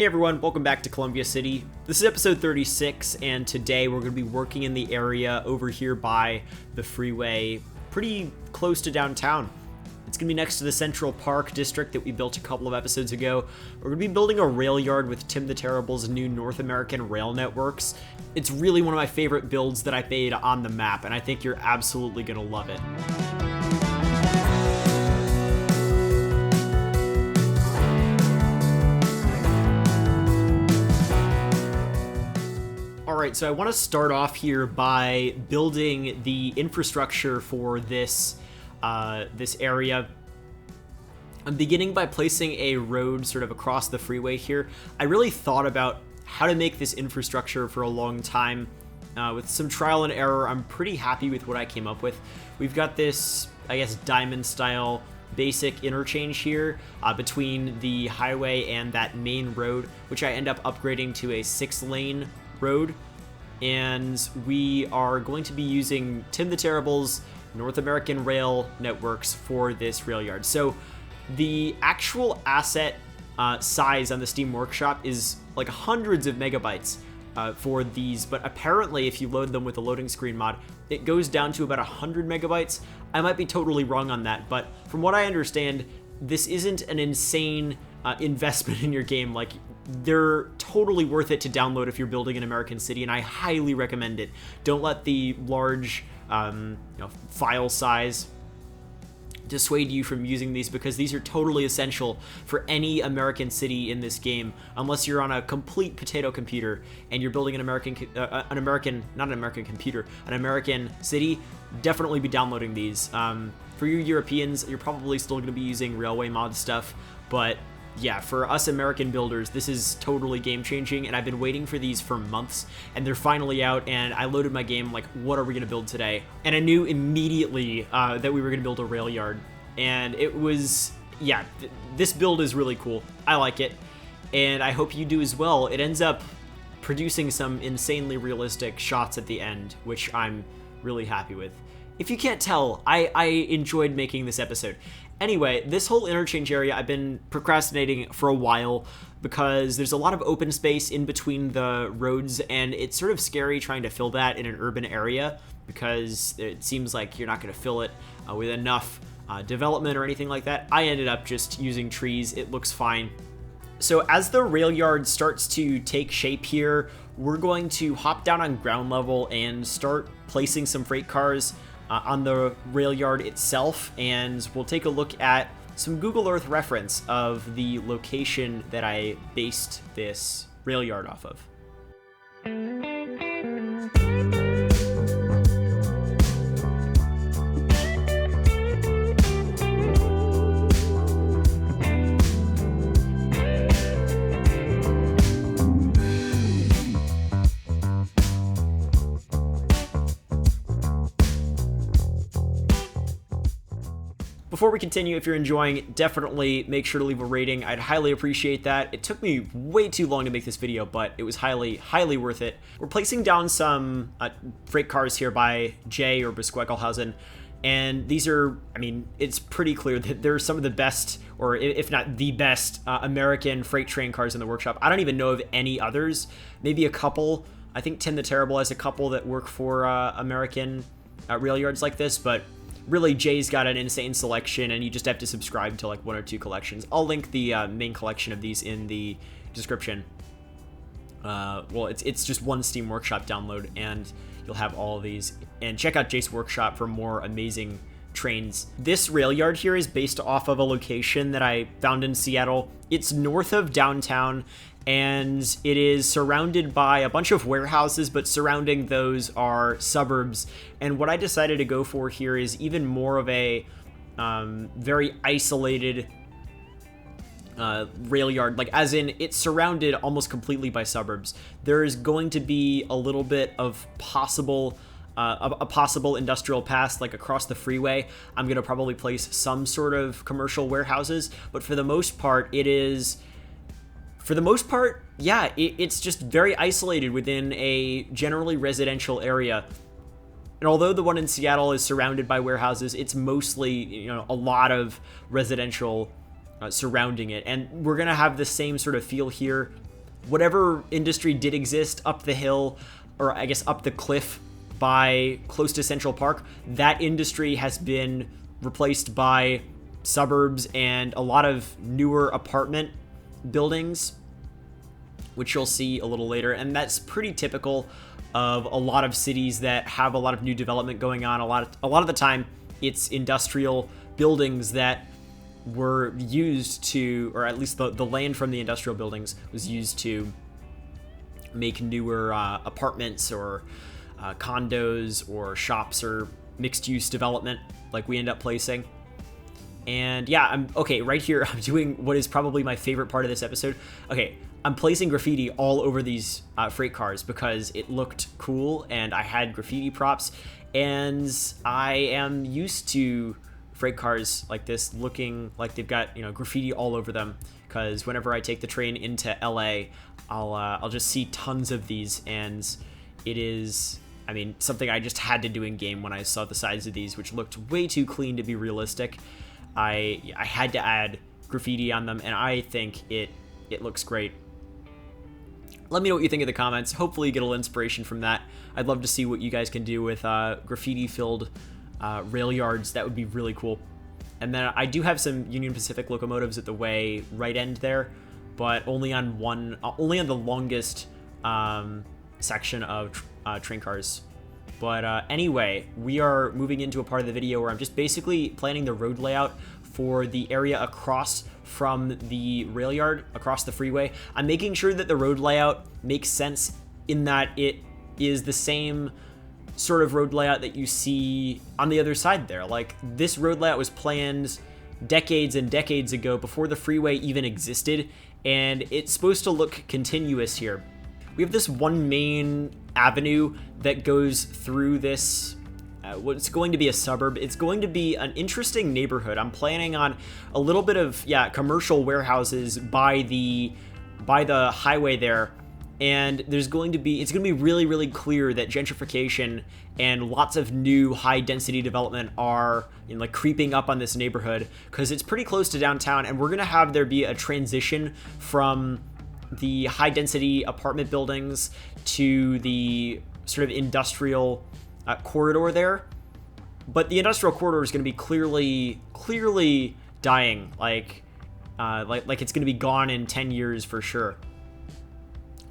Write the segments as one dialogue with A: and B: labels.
A: Hey everyone, welcome back to Columbia City. This is episode 36, and today we're going to be working in the area over here by the freeway, pretty close to downtown. It's going to be next to the Central Park district that we built a couple of episodes ago. We're going to be building a rail yard with Tim the Terrible's new North American rail networks. It's really one of my favorite builds that I made on the map, and I think you're absolutely going to love it. Alright, so I want to start off here by building the infrastructure for this area. I'm beginning by placing a road sort of across the freeway here. I really thought about how to make this infrastructure for a long time. With some trial and error, I'm pretty happy with what I came up with. We've got this, I guess, diamond style basic interchange here between the highway and that main road, which I end up upgrading to a 6-lane road. And we are going to be using Tim the Terrible's North American rail networks for this rail yard. So the actual asset size on the Steam Workshop is like hundreds of megabytes for these, but apparently if you load them with the loading screen mod, it goes down to about 100 megabytes. I might be totally wrong on that, but from what I understand, this isn't an insane investment in your game. Like, they're totally worth it to download if you're building an American city, and I highly recommend it. Don't let the large file size dissuade you from using these, because these are totally essential for any American city in this game, unless you're on a complete potato computer and you're building an American city. Definitely be downloading these. For you Europeans, you're probably still going to be using railway mod stuff, but yeah, for us American builders, this is totally game-changing, and I've been waiting for these for months, and they're finally out, and I loaded my game like, what are we going to build today? And I knew immediately that we were going to build a rail yard, and it was, yeah, this build is really cool. I like it, and I hope you do as well. It ends up producing some insanely realistic shots at the end, which I'm really happy with. If you can't tell, I enjoyed making this episode. Anyway, this whole interchange area I've been procrastinating for a while because there's a lot of open space in between the roads, and it's sort of scary trying to fill that in an urban area because it seems like you're not going to fill it with enough development or anything like that. I ended up just using trees. It looks fine. So as the rail yard starts to take shape here, we're going to hop down on ground level and start placing some freight cars on the rail yard itself, and we'll take a look at some Google Earth reference of the location that I based this rail yard off of. Before we continue, if you're enjoying, definitely make sure to leave a rating. I'd highly appreciate that. It took me way too long to make this video, but it was highly, highly worth it. We're placing down some freight cars here by Jay or Besqueckelhausen, and these are, I mean, it's pretty clear that they're some of the best, or if not the best, American freight train cars in the workshop. I don't even know of any others. Maybe a couple. I think Tim the Terrible has a couple that work for American rail yards like this, but really, Jay's got an insane selection, and you just have to subscribe to like 1 or 2 collections. I'll link the main collection of these in the description. Well, it's just one Steam Workshop download, and you'll have all of these. And check out Jay's Workshop for more amazing trains. This rail yard here is based off of a location that I found in Seattle. It's north of downtown, and it is surrounded by a bunch of warehouses, but surrounding those are suburbs. And what I decided to go for here is even more of a very isolated rail yard, like as in it's surrounded almost completely by suburbs. There's going to be a little bit of possible a possible industrial pass like across the freeway. I'm going to probably place some sort of commercial warehouses, but for the most part, yeah, it's just very isolated within a generally residential area. And although the one in Seattle is surrounded by warehouses, it's mostly, a lot of residential surrounding it. And we're going to have the same sort of feel here. whatever industry did exist up the hill, or I guess up the cliff by close to Central Park, that industry has been replaced by suburbs and a lot of newer apartment buildings, which you'll see a little later. And that's pretty typical of a lot of cities that have a lot of new development going on. A lot of the time, it's industrial buildings that were used to, or at least the land from the industrial buildings was used to make newer apartments or condos or shops or mixed-use development like we end up placing. And yeah, right here, I'm doing what is probably my favorite part of this episode. Okay, I'm placing graffiti all over these freight cars because it looked cool and I had graffiti props, and I am used to freight cars like this looking like they've got, graffiti all over them, because whenever I take the train into LA, I'll just see tons of these, and it is, something I just had to do in game when I saw the size of these, which looked way too clean to be realistic. I had to add graffiti on them, and I think it looks great. Let me know what you think in the comments. Hopefully you get a little inspiration from that. I'd love to see what you guys can do with graffiti-filled rail yards. That would be really cool. And then I do have some Union Pacific locomotives at the way right end there, but only on the longest section of train cars. But anyway, we are moving into a part of the video where I'm just basically planning the road layout for the area across from the rail yard, across the freeway. I'm making sure that the road layout makes sense in that it is the same sort of road layout that you see on the other side there. Like, this road layout was planned decades and decades ago, before the freeway even existed, and it's supposed to look continuous here. We have this one main avenue that goes through this, what's going to be a suburb. It's going to be an interesting neighborhood. I'm planning on a little bit of, commercial warehouses by the highway there. And it's going to be really, really clear that gentrification and lots of new high density development are creeping up on this neighborhood, because it's pretty close to downtown, and we're going to have there be a transition from the high density apartment buildings to the sort of industrial corridor there. But the industrial corridor is going to be clearly dying, like it's going to be gone in 10 years for sure.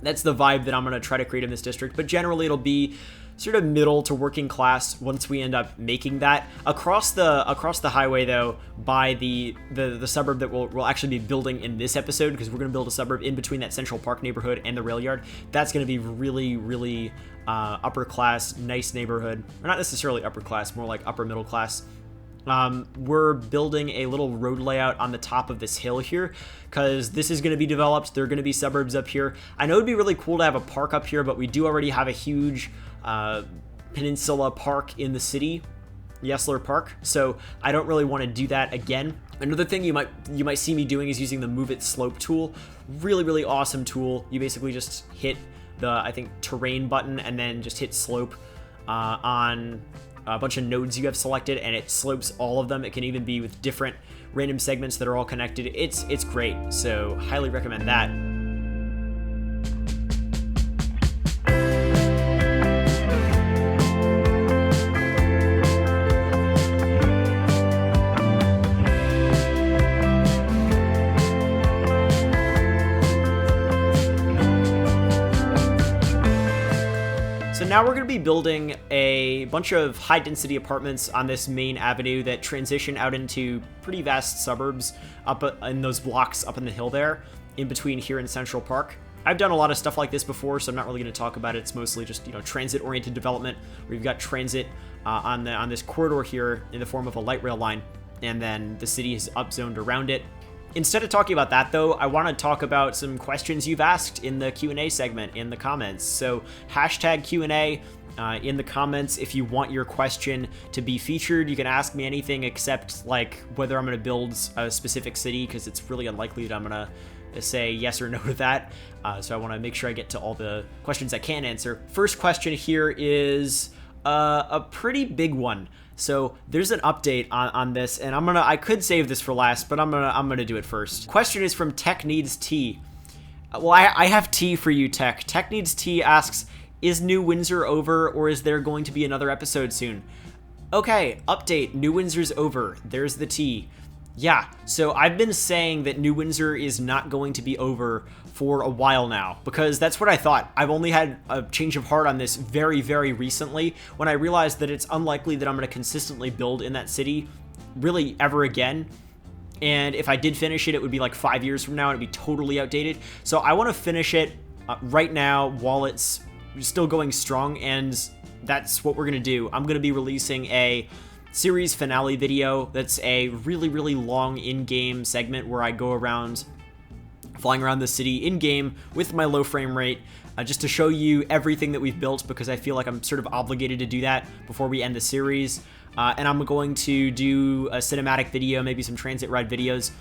A: That's the vibe that I'm going to try to create in this district, but generally it'll be sort of middle to working class once we end up making that. Across the highway, though, by the suburb that we'll actually be building in this episode, because we're going to build a suburb in between that Central Park neighborhood and the rail yard. That's going to be really, really upper class, nice neighborhood. Or not necessarily upper class, more like upper middle class. We're building a little road layout on the top of this hill here, because this is going to be developed. There are going to be suburbs up here. I know it'd be really cool to have a park up here, but we do already have a huge peninsula park in the city, Yesler Park, so I don't really want to do that again. Another thing you might see me doing is using the Move It Slope tool. Really, really awesome tool. You basically just hit the, I think, terrain button and then just hit slope on a bunch of nodes you have selected, and it slopes all of them. It can even be with different random segments that are all connected. It's great, so highly recommend that. Now we're going to be building a bunch of high-density apartments on this main avenue that transition out into pretty vast suburbs up in those blocks up in the hill there, in between here and Central Park. I've done a lot of stuff like this before, so I'm not really going to talk about it. It's mostly just, transit-oriented development, where you've got transit on this corridor here in the form of a light rail line, and then the city is upzoned around it. Instead of talking about that, though, I want to talk about some questions you've asked in the Q&A segment in the comments. So hashtag Q&A in the comments if you want your question to be featured. You can ask me anything except like whether I'm going to build a specific city, because it's really unlikely that I'm going to say yes or no to that. So I want to make sure I get to all the questions I can answer. First question here is a pretty big one. So there's an update on this, and I could save this for last, but I'm gonna do it first. Question is from Tech Needs T, Well, I have tea for you, Tech. Tech Needs Tea asks, is New Windsor over, or is there going to be another episode soon? Okay, update. New Windsor's over. There's the tea. Yeah, so I've been saying that New Windsor is not going to be over for a while now, because that's what I thought. I've only had a change of heart on this very, very recently, when I realized that it's unlikely that I'm going to consistently build in that city really ever again. And if I did finish it, it would be like 5 years from now, and it'd be totally outdated. So I want to finish it right now while it's still going strong, and that's what we're going to do. I'm going to be releasing a series finale video that's a really, really long in-game segment where I go around flying around the city in-game with my low frame rate, just to show you everything that we've built, because I feel like I'm sort of obligated to do that before we end the series. And I'm going to do a cinematic video, maybe some transit ride videos.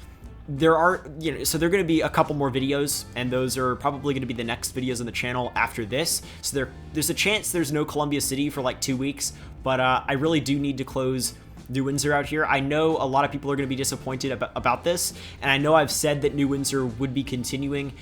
A: There are, so there are going to be a couple more videos, and those are probably going to be the next videos on the channel after this. So there's a chance there's no Columbia City for like 2 weeks, but I really do need to close New Windsor out here. I know a lot of people are going to be disappointed about this, and I know I've said that New Windsor would be continuing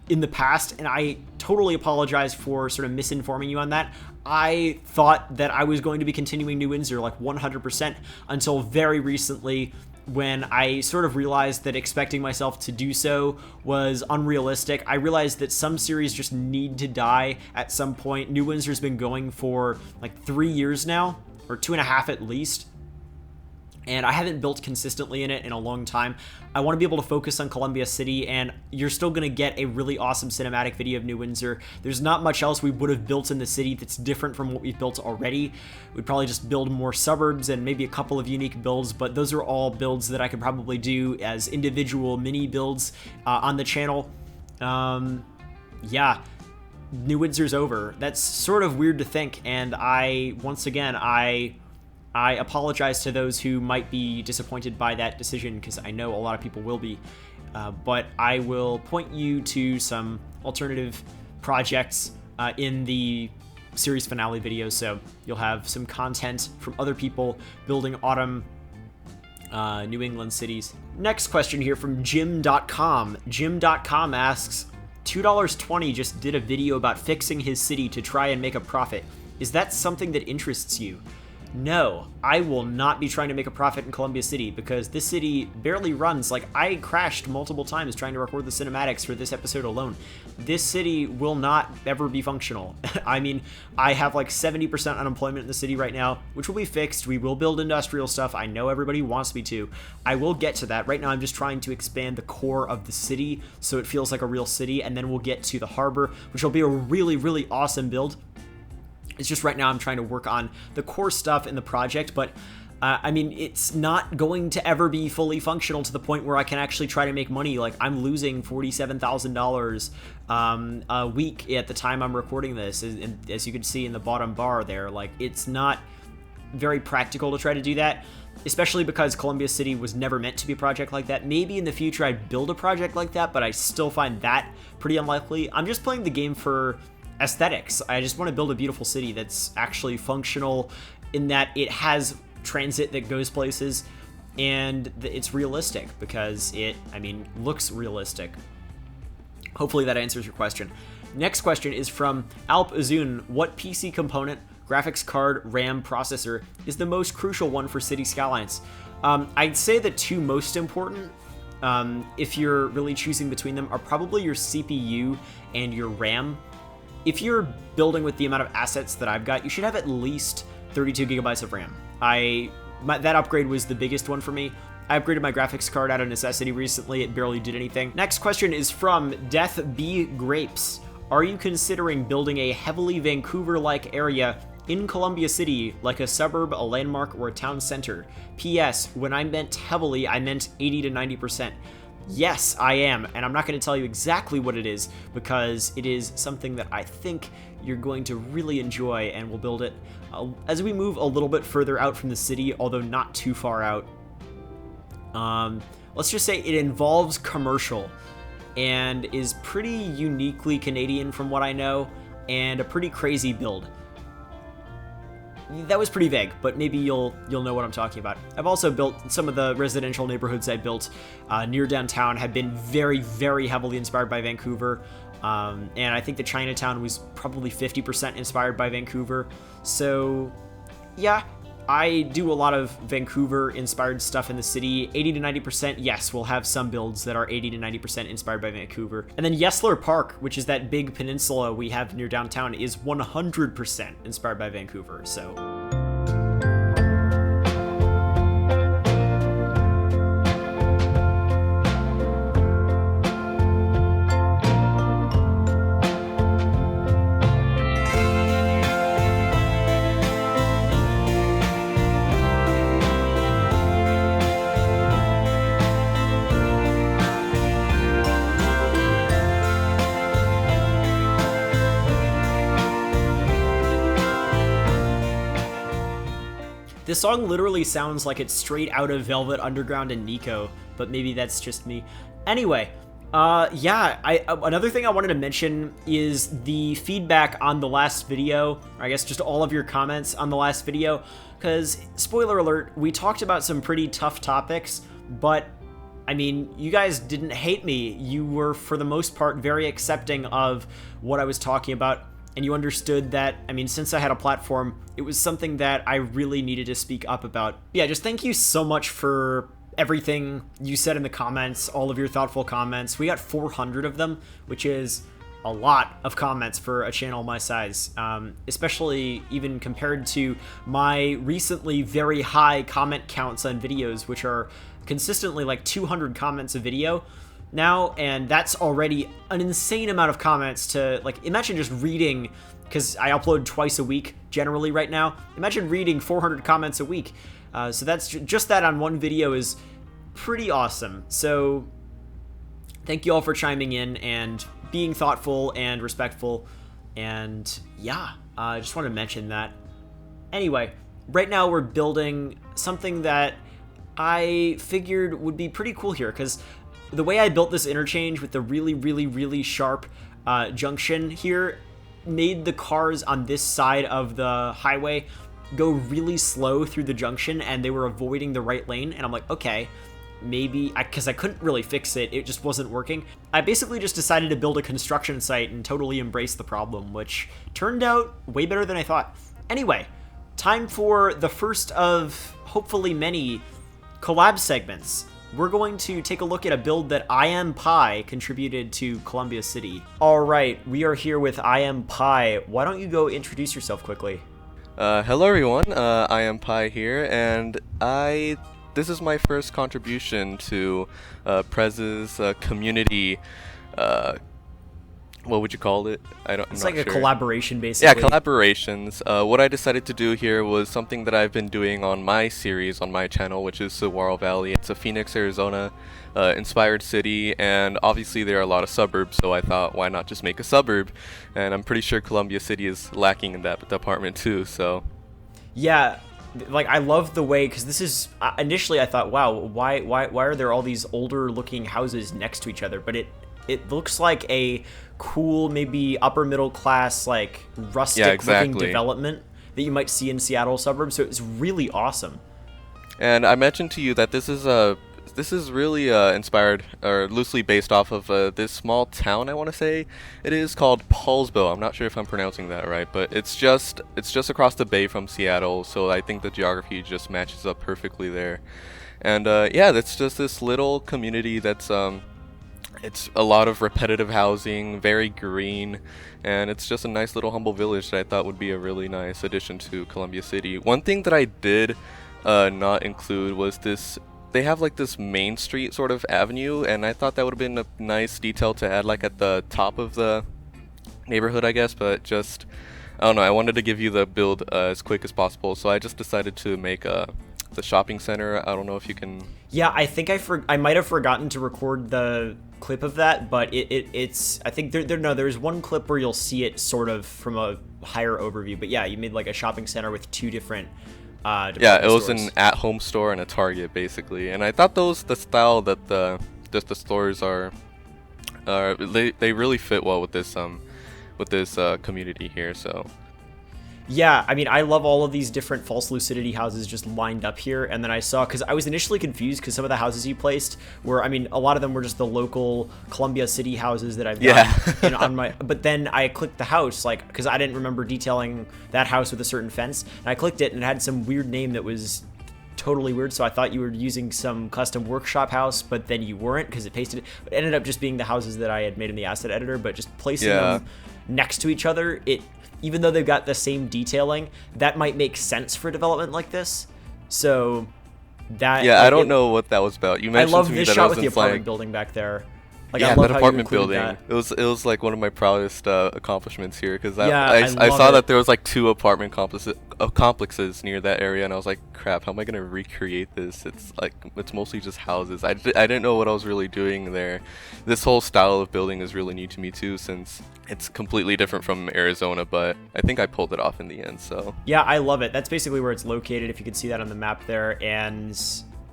A: in the past, and I totally apologize for sort of misinforming you on that. I thought that I was going to be continuing New Windsor like 100% until very recently, when I sort of realized that expecting myself to do so was unrealistic. I realized that some series just need to die at some point. New Windsor's been going for like 3 years now, or 2.5 at least, and I haven't built consistently in it in a long time. I want to be able to focus on Columbia City, and you're still going to get a really awesome cinematic video of New Windsor. There's not much else we would have built in the city that's different from what we've built already. We'd probably just build more suburbs and maybe a couple of unique builds, but those are all builds that I could probably do as individual mini builds on the channel. Yeah, New Windsor's over. That's sort of weird to think, and once again, I apologize to those who might be disappointed by that decision, because I know a lot of people will be, but I will point you to some alternative projects in the series finale video, so you'll have some content from other people building autumn New England cities. Next question here from Jim.com. Jim.com asks, $2.20 just did a video about fixing his city to try and make a profit. Is that something that interests you? No, I will not be trying to make a profit in Columbia City, because this city barely runs. Like, I crashed multiple times trying to record the cinematics for this episode alone. This city will not ever be functional. I mean, I have like 70% unemployment in the city right now, which will be fixed. We will build industrial stuff. I know everybody wants me to. I will get to that. Right now, I'm just trying to expand the core of the city so it feels like a real city, and then we'll get to the harbor, which will be a really, really awesome build. It's just right now I'm trying to work on the core stuff in the project, but I mean, it's not going to ever be fully functional to the point where I can actually try to make money. Like, I'm losing $47,000 a week at the time I'm recording this, and as you can see in the bottom bar there. Like, it's not very practical to try to do that, especially because Columbia City was never meant to be a project like that. Maybe in the future I'd build a project like that, but I still find that pretty unlikely. I'm just playing the game for aesthetics. I just want to build a beautiful city that's actually functional, in that it has transit that goes places, and it's realistic, because it, I mean, looks realistic. Hopefully that answers your question. Next question is from Alp Azun. What PC component, graphics card, RAM, processor is the most crucial one for City Skylines? I'd say the two most important, if you're really choosing between them, are probably your CPU and your RAM. If you're building with the amount of assets that I've got, you should have at least 32 gigabytes of RAM. That upgrade was the biggest one for me. I upgraded my graphics card out of necessity recently. It barely did anything. Next question is from Death B Grapes. Are you considering building a heavily Vancouver-like area in Columbia City, like a suburb, a landmark, or a town center? P.S. When I meant heavily, I meant 80 to 90%. Yes, I am, and I'm not going to tell you exactly what it is, because it is something that I think you're going to really enjoy, and we'll build it as we move a little bit further out from the city, although not too far out. Let's just say it involves commercial, and is pretty uniquely Canadian from what I know, and a pretty crazy build. that was pretty vague, but maybe you'll know what I'm talking about. I've also built some of the residential neighborhoods I built near downtown have been very, very heavily inspired by Vancouver. And I think the Chinatown was probably 50% inspired by Vancouver. So yeah, I do a lot of Vancouver inspired stuff in the city. 80 to 90%, yes, we'll have some builds that are 80 to 90% inspired by Vancouver. And then Yesler Park, which is that big peninsula we have near downtown, is 100% inspired by Vancouver, so... This song literally sounds like it's straight out of Velvet Underground and Nico, but maybe that's just me. Anyway, yeah, another thing I wanted to mention is the feedback on the last video, or I guess just all of your comments on the last video, because, spoiler alert, we talked about some pretty tough topics, but, I mean, you guys didn't hate me. You were, for the most part, very accepting of what I was talking about. And you understood that, I mean, since I had a platform, it was something that I really needed to speak up about. Yeah, just thank you so much for everything you said in the comments, all of your thoughtful comments. We got 400 of them, which is a lot of comments for a channel my size, especially even compared to my recently very high comment counts on videos, which are consistently like 200 comments a video now, and that's already an insane amount of comments to, like, imagine just reading, because I upload twice a week generally right now. Imagine reading 400 comments a week. So that's just that on one video is pretty awesome. So thank you all for chiming in and being thoughtful and respectful. And yeah, I just want to mention that. Anyway, right now we're building something that I figured would be pretty cool here, because the way I built this interchange with the really, really, really sharp junction here made the cars on this side of the highway go really slow through the junction, and they were avoiding the right lane. And I'm like, okay, maybe, because I couldn't really fix it, it just wasn't working. I basically just decided to build a construction site and totally embrace the problem, which turned out way better than I thought. Anyway, time for the first of hopefully many collab segments. We're going to take a look at a build that I Am Pi contributed to Columbia City. All right, we are here with I Am Pi. Why don't you go introduce yourself quickly?
B: Hello everyone, I Am Pi here, and this is my first contribution to Prez's community, what would you call it?
A: It's like a collaboration, basically.
B: Yeah, collaborations. What I decided to do here was something that I've been doing on my series on my channel, which is Saguaro Valley. It's a Phoenix, Arizona inspired city, and obviously there are a lot of suburbs, so I thought, why not just make a suburb? And I'm pretty sure Columbia City is lacking in that department too, so...
A: Yeah, like, I love the way, because this is, initially I thought, wow, why are there all these older looking houses next to each other? But it looks like a cool, maybe upper middle class, like rustic looking development that you might see in Seattle suburbs. So it's really awesome.
B: And I mentioned to you that this is really inspired or loosely based off of this small town, I want to say it is, called Paulsville. I'm not sure if I'm pronouncing that right, but it's just across the bay from Seattle, so I think the geography just matches up perfectly there. And yeah, that's just this little community that's it's a lot of repetitive housing, very green, and it's just a nice little humble village that I thought would be a really nice addition to Columbia City. One thing that I did not include was this. They have like this main street sort of avenue, and I thought that would have been a nice detail to add like at the top of the neighborhood, I guess, but just, I don't know, I wanted to give you the build as quick as possible, so I just decided to make the shopping center. I don't know if you can...
A: Yeah, I think I might have forgotten to record the clip of that, but it's I think there's one clip where you'll see it sort of from a higher overview, but yeah, you made like a shopping center with two different
B: yeah, it was an at-home store and a Target basically, and I thought the style that the stores are they really fit well with this community here. So
A: Yeah, I mean, I love all of these different false lucidity houses just lined up here. And then I saw, because I was initially confused because some of the houses you placed were, I mean, a lot of them were just the local Columbia City houses that I've done on my, but then I clicked the house, like, because I didn't remember detailing that house with a certain fence. And I clicked it and it had some weird name that was totally weird. So I thought you were using some custom workshop house, but then you weren't because it pasted it. It ended up just being the houses that I had made in the asset editor, but just placing them next to each other, even though they've got the same detailing, that might make sense for development like this. So that
B: I don't know what that was about. You mentioned
A: I love
B: to me
A: this
B: that
A: shot
B: it
A: with
B: was
A: the
B: in
A: apartment building back there. Like,
B: yeah,
A: I love
B: that
A: how
B: apartment
A: you included
B: building.
A: that.
B: It was like one of my proudest accomplishments here because
A: I
B: I saw
A: love
B: that
A: it.
B: there was like 2 apartment complexes near that area, and I was like, crap, how am I gonna recreate this? It's mostly just houses. I didn't know what I was really doing there. This whole style of building is really new to me too, since it's completely different from Arizona, but I think I pulled it off in the end. So
A: yeah, I love it. That's basically where it's located, if you can see that on the map there. And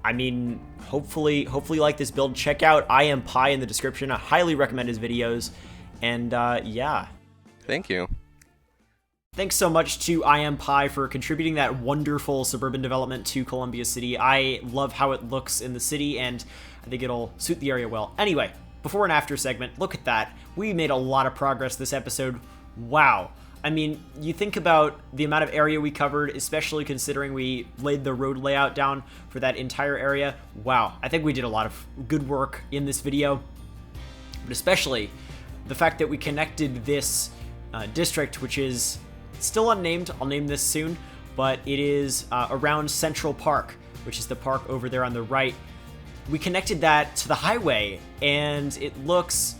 A: I mean, hopefully you like this build. Check out I Am Pi in the description. I highly recommend his videos. And yeah.
B: thank you.
A: Thanks so much to I Am Pi for contributing that wonderful suburban development to Columbia City. I love how it looks in the city, and I think it'll suit the area well. Anyway, before and after segment, look at that. We made a lot of progress this episode. Wow. I mean, you think about the amount of area we covered, especially considering we laid the road layout down for that entire area. Wow, I think we did a lot of good work in this video, but especially the fact that we connected this district, which is still unnamed. I'll name this soon, but it is around Central Park, which is the park over there on the right. We connected that to the highway, and it looks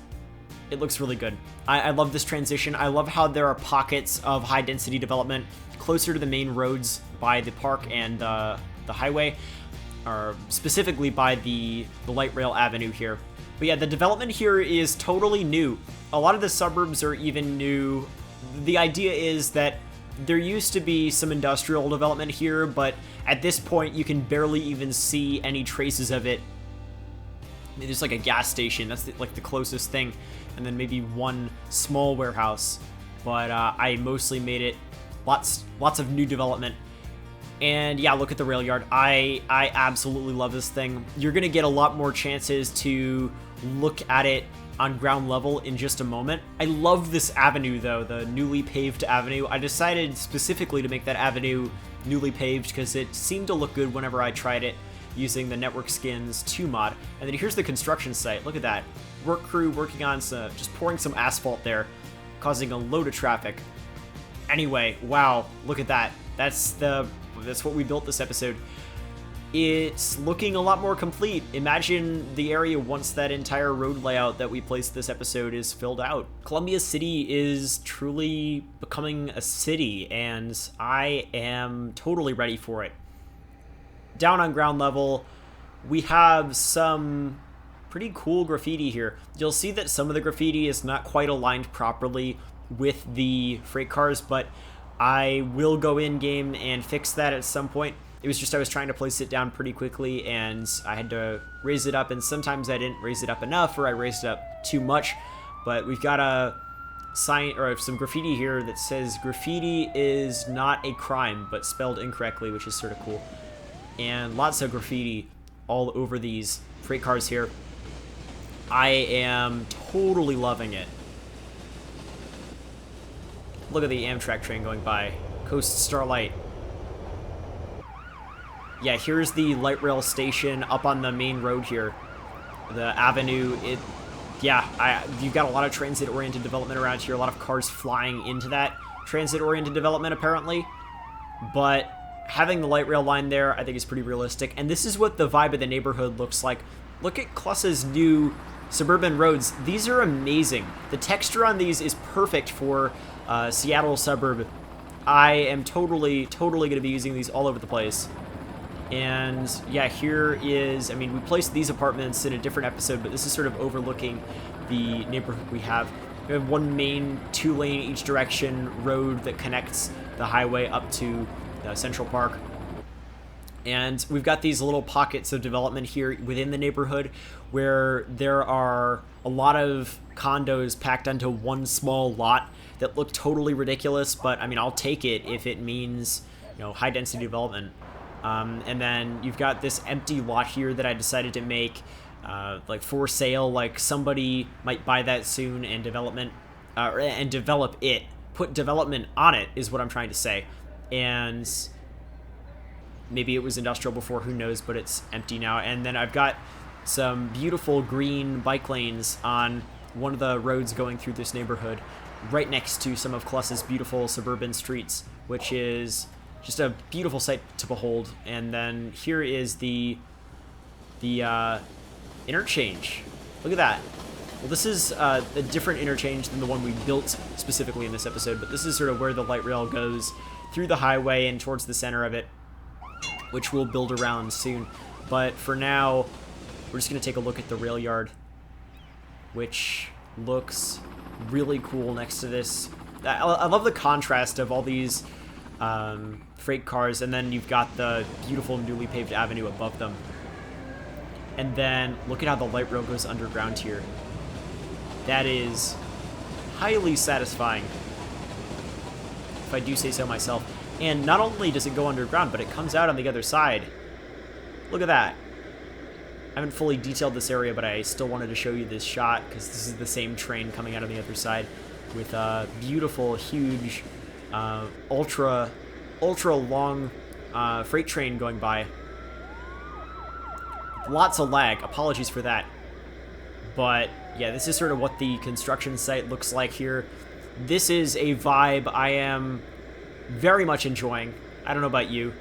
A: really good. I love this transition. I love how there are pockets of high density development closer to the main roads by the park and the highway, or specifically by the light rail avenue here. But yeah, the development here is totally new. A lot of the suburbs are even new. The idea is that there used to be some industrial development here, but at this point you can barely even see any traces of it. I mean, there's like a gas station, that's like the closest thing, and then maybe one small warehouse. But I mostly made it lots of new development. And yeah, look at the Railyard. I absolutely love this thing. You're gonna get a lot more chances to look at it on ground level in just a moment. I love this avenue though, the newly paved avenue. I decided specifically to make that avenue newly paved because it seemed to look good whenever I tried it using the Network Skins 2 mod. And then here's the construction site. Look at that. Work crew working on just pouring some asphalt there, causing a load of traffic. Anyway, wow, look at that. That's what we built this episode. It's looking a lot more complete. Imagine the area once that entire road layout that we placed this episode is filled out. Columbia City is truly becoming a city, and I am totally ready for it. Down on ground level, we have some pretty cool graffiti here. You'll see that some of the graffiti is not quite aligned properly with the freight cars, but I will go in game and fix that at some point. It was just I was trying to place it down pretty quickly and I had to raise it up, and sometimes I didn't raise it up enough or I raised it up too much. But we've got a sign or some graffiti here that says graffiti is not a crime but spelled incorrectly, which is sort of cool. And lots of graffiti all over these freight cars here. I am totally loving it. Look at the Amtrak train going by. Coast Starlight. Yeah, here's the light rail station up on the main road here. The avenue, you've got a lot of transit-oriented development around here, a lot of cars flying into that transit-oriented development, apparently. But having the light rail line there, I think is pretty realistic. And this is what the vibe of the neighborhood looks like. Look at Kluss's new suburban roads. These are amazing. The texture on these is perfect for Seattle suburb. I am totally going to be using these all over the place. And yeah, here is, I mean, we placed these apartments in a different episode, but this is sort of overlooking the neighborhood we have. We have one main 2-lane each direction road that connects the highway up to Central Park. And we've got these little pockets of development here within the neighborhood where there are a lot of condos packed onto one small lot. that look totally ridiculous, but I mean, I'll take it if it means, you know, high density development. And then you've got this empty lot here that I decided to make like for sale, like somebody might buy that soon and develop it. Put development on it is what I'm trying to say. And maybe it was industrial before, who knows, but it's empty now. And then I've got some beautiful green bike lanes on one of the roads going through this neighborhood, right next to some of Cluss's beautiful suburban streets, which is just a beautiful sight to behold. And then here is the interchange. Look at that. Well, this is a different interchange than the one we built specifically in this episode, but this is sort of where the light rail goes through the highway and towards the center of it, which we'll build around soon. But for now, we're just going to take a look at the Railyard, which looks really cool next to this. I love the contrast of all these freight cars, and then you've got the beautiful newly paved avenue above them. And then look at how the light rail goes underground here. That is highly satisfying, if I do say so myself. And not only does it go underground, but it comes out on the other side. Look at that. I haven't fully detailed this area, but I still wanted to show you this shot, because this is the same train coming out on the other side with a beautiful, huge, ultra long freight train going by. Lots of lag. Apologies for that. But yeah, this is sort of what the construction site looks like here. This is a vibe I am very much enjoying. I don't know about you.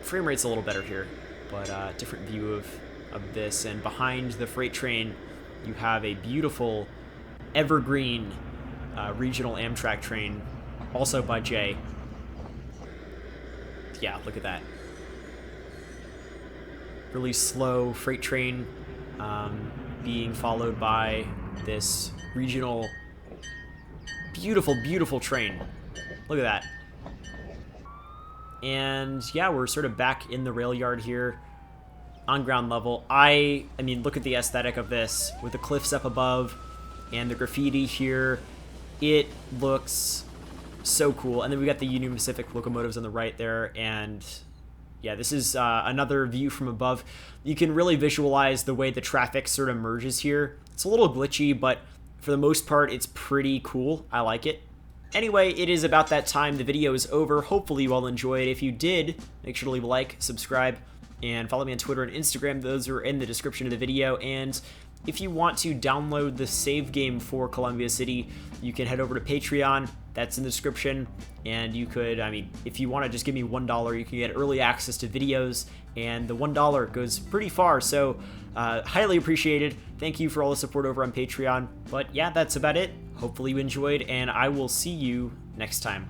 A: Frame rate's a little better here, but different view of this. And behind the freight train, you have a beautiful evergreen regional Amtrak train, also by Jay. Yeah, look at that. Really slow freight train being followed by this regional beautiful train. Look at that. And yeah, we're sort of back in the rail yard here on ground level. I mean, look at the aesthetic of this with the cliffs up above and the graffiti here. It looks so cool. And then we got the Union Pacific locomotives on the right there, and yeah, this is another view from above. You can really visualize the way the traffic sort of merges here. It's a little glitchy, but for the most part, it's pretty cool. I like it. Anyway, it is about that time. The video is over. Hopefully you all enjoyed. If you did, make sure to leave a like, subscribe, and follow me on Twitter and Instagram. Those are in the description of the video. And if you want to download the save game for Columbia City, you can head over to Patreon. That's in the description. And you could, I mean, if you want to just give me $1, you can get early access to videos. And the $1 goes pretty far. So highly appreciated. Thank you for all the support over on Patreon. But yeah, that's about it. Hopefully you enjoyed, and I will see you next time.